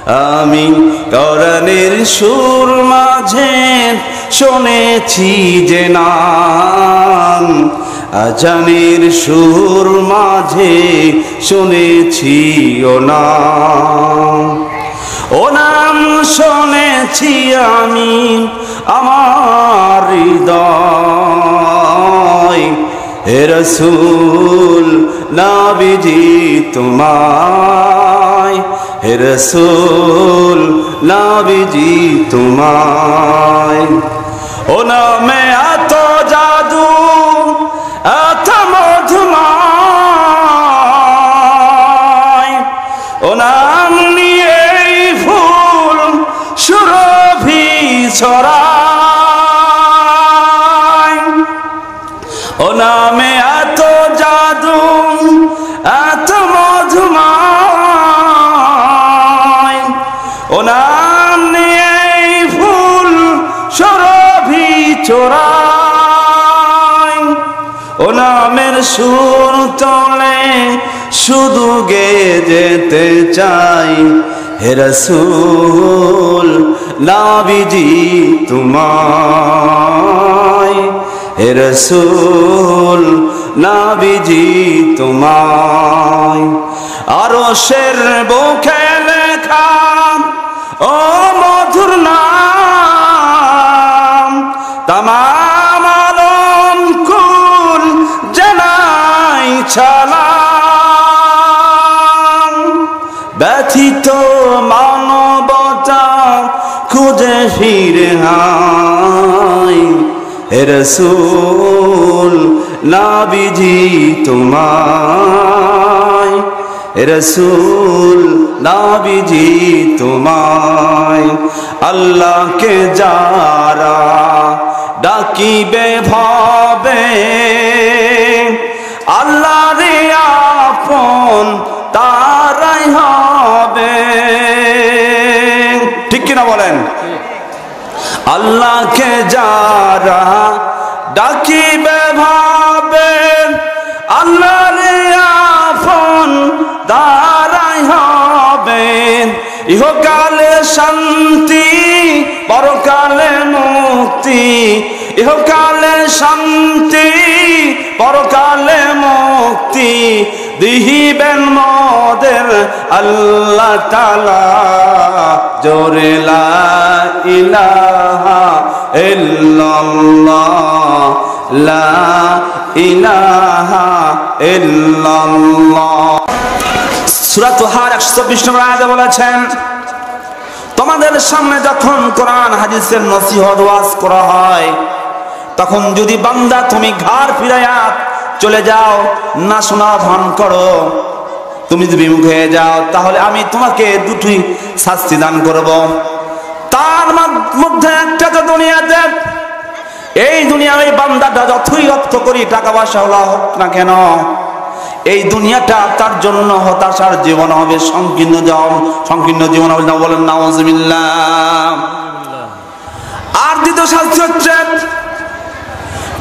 আমি কোরআনের সুর মাঝে শুনেছি যে নাম, আজানের সুর মাঝে শুনেছি ও নাম, ও নাম শুনেছি আমি আমার হৃদয়। হে রাসূল নবীজি তোমায়, হে রাসূল নবীজি তোমায়। ও নামে এত জাদু এত মধুময়, ও নাম নিয়ে ফুল সুরভি ছড়ায়। ও নামে এত জাদু এত মধুময়, ও নাম নিয়ে ফুল সুরভি ছড়ায়। ও নামের সুর তোলে শুধু গেয়ে যেতে চাই। হে রাসূল নবীজি তোমায়, হে রাসূল নবীজি তোমায়। আরশের বুকে লেখা ও মধুর নাম, তামাম আলম কুল জানাই সালাম। ব্যথিত মানবতা খুঁজে ফিরে হায়। হে রাসূল নবীজি তোমায়, হে রাসূল নবীজি তোমায়। আল্লাহকে যারা ডাকিবে ভাবে, আল্লাহর আপন তারাই হবে। ঠিক কিনা বলেন? আল্লাহকে যারা ডাকিবে ভাবে, আল্লাহর আপন তারাই হবে। ইহকালে শান্তি পরকালে মুক্তি, ইহকালে শান্তি পরকালে মুক্তি দিবেন মোদের আল্লাহ তাআলা। জোরে লা ইলাহা ইল্লাল্লাহ, লা ইলাহা ইল্লাল্লাহ। সূরা তাহার 124 নম্বর আয়াতে বলেছেন, তোমাদের সামনে যখন কোরআন হাদিসের নসিহত ওয়াজ করা হয়, তখন যদি বান্দা তুমি ঘাড় ফিরাইয়া চলে যাও, না শোনা ভান করো, তুমি যদি বিমুখ হয়ে যাও, তাহলে আমি তোমাকে দুটি শাস্তি দান করব। তার মধ্যে একটা তো দুনিয়াতে, এই দুনিয়া ওই বান্দাটা যতই অর্থ করি টাকা পয়সা হোক না কেন, এই দুনিয়াটা তার জন্য হতাশার জীবন হবে, সংকীর্ণ জীবন হবে। না বলেন নাউযুবিল্লাহ। আর দ্বিতীয় শাস্তি হচ্ছে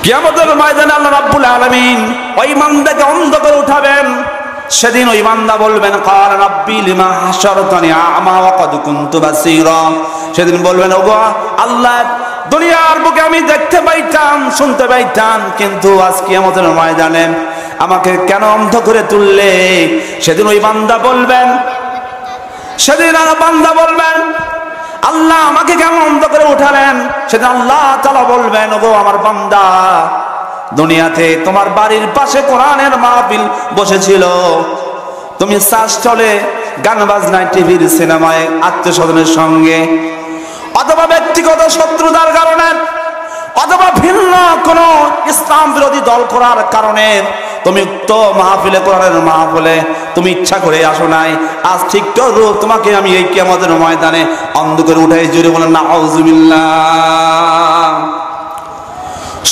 কিয়ামতের ময়দানে আল্লাহ রাব্বুল আলামিন ওই বান্দাকে অন্ধ করে উঠাবেন। সেদিন ওই বান্দা বলবেন, ক্বালা রাব্বি লিমা হাশারতানি আ'মা ওয়া ক্বাদ কুনতু বাসীরা। সেদিন বলবেন, ওগো আল্লাহ, দুনিয়ার বুকে আমি দেখতে পাইতাম, শুনতে পাইতাম, কিন্তু আজ কিয়ামতের ময়দানে আমাকে কেন অন্ধ করে তুললে? সেদিন ওই বান্দা বলবেন, আল্লাহ আমাকে কেন অন্ধ করে উঠালেন? সেদিন আল্লাহ তাআলা বলবেন, ওগো আমার বান্দা, দুনিয়াতে তোমার বাড়ির পাশে কোরআনের মাহফিল বসেছিল, তুমি চাষ চলে গান বাজনায়, টিভির সিনেমায়, আত্মীয়স্বজনের সঙ্গে, অথবা ব্যক্তিগত শত্রুতার কারণে, অথবা ভিন্ন কোন ইসলাম বিরোধী দল করার কারণে তুমি উক্ত মাহফিলে, কোরআনের মাহফিলে তুমি ইচ্ছা করে আসো নাই। আজ ঠিক তো তোমাকে আমি এই কিয়ামতের ময়দানে অন্ধ করে উঠাই। জোরে বলেন নাউযুবিল্লাহ।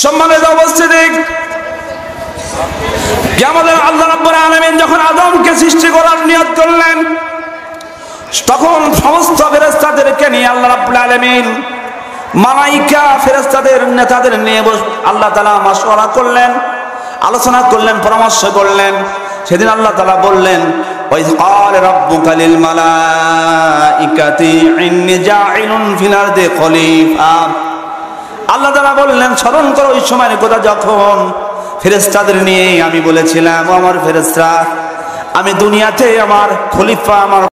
সম্মানিত উপস্থিতি, কিয়ামতের আল্লাহ রাব্বুল আলামিন যখন আদমকে সৃষ্টি করার নিয়ত করলেন, তখন সমস্ত ফেরেশতাদেরকে নিয়ে আল্লাহ রাব্বুল আলামিন মালায়েকা ফেরেশতাদের নেতাদের নিয়ে আল্লাহ তাআলা মাশওয়ারা করলেন, আলোচনা করলেন, পরামর্শ করলেন। সেদিন আল্লাহ তাআলা বললেন, ওয়াইয ক্বালা রাব্বুকা লিল মালাইকাতি ইন্নী জাইলুন ফিল আরদি খলিফা। আল্লাহ তাআলা বললেন স্মরণ করো ওই সময়ের কথা যখন ফেরেশতাদের নিয়ে আমি বলেছিলাম, ও আমার ফেরেশতারা, আমি দুনিয়াতে আমার খলিফা, আমার